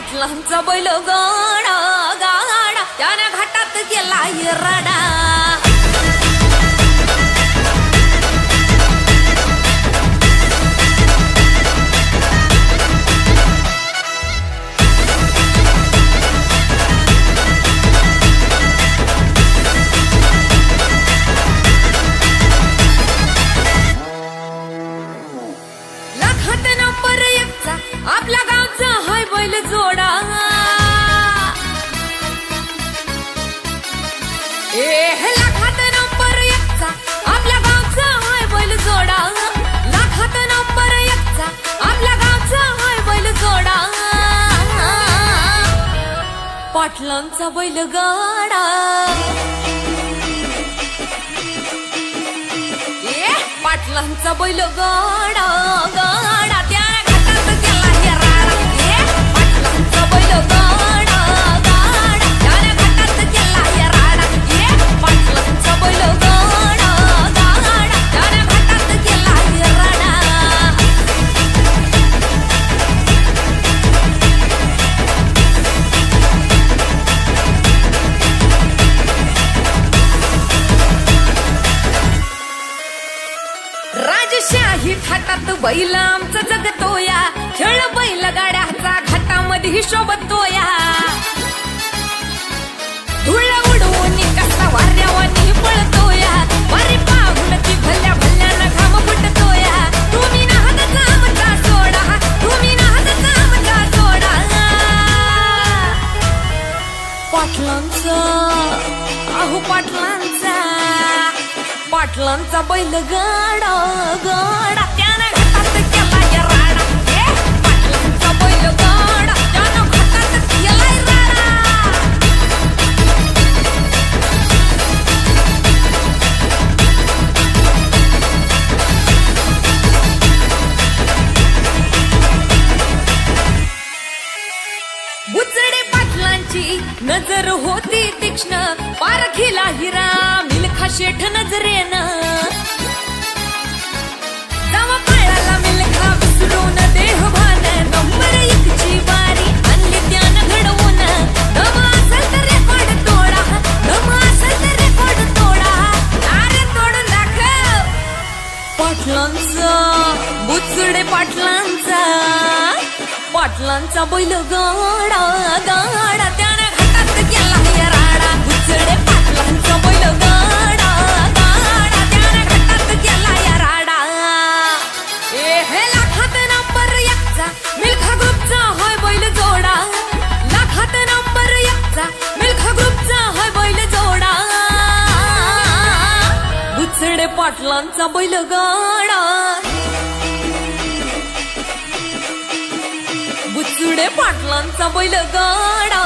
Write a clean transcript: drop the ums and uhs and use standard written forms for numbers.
पाटलांचा बैल गाडा गाडा त्याने घाटात गेला रडा नंबर 1 चा आपल्या गावचा हाय बैल जोडा लाखात नंबर 1 चा आपल्या गावचा हाय बैल जोडा लाखात नंबर 1 चा आपल्या गावचा हाय बैल जोडा पाटलांचा बैल गाडा पाटलांचा बैल गाडा गाडा त्याने घाटात गेला राडा पाटलांचा बैल गाडा गाडा त्याने घाटात गेला राडा पाटलांचा बैल गाडा गाडा त्याने घाटात गेला राडा राजशाही थाटात बैल आमचा जगतोया खेळ बैल गाड्याचा घाटामध्ये शोभतोया धुळ उडवून कसा वाऱ्यावानी पळतोया वारी पाहून ती भल्या भल्यानं घाम फुटतोया तुम्ही नाहतचा आमचा सोडा तुम्ही नाहतचा आमचा सोडा पाटलांचा अहो पाटलांचा पाटलांचा बैल गाडा गाडा त्याने घाटात गेला राडा पाटलांचा बैल गाडा त्याने घाटात गेला राडा बुचडे पाटलांची नजर होती तीक्ष्ण पारखीला हिरा मिल्खा शेठ नजरेनं जावा पळाला मिल्खा विसरून देहभान नंबर 1 ची बारी आणली त्यानं घडवून दम असेल तर रेकॉर्ड तोडा दम असेल तर रेकॉर्ड तोडा अरे तोडून दाखव पाटलांचा बुचडे पाटलांचा पाटलांचा बैल गाडा गाडा त्याने घाटात गेला राडा बुचडे पाटलांचा बैल गाडा गाडा त्याने घाटात गेला राडा लाखात नंबर 1 चा मिल्खा ग्रुपचा हाय बैल जोडा लाखात नंबर 1 चा मिल्खा ग्रुपचा हाय बैल जोडा बुचडे पाटलांचा बैल गाडा बुचडे पाटलांचा बैल गाडा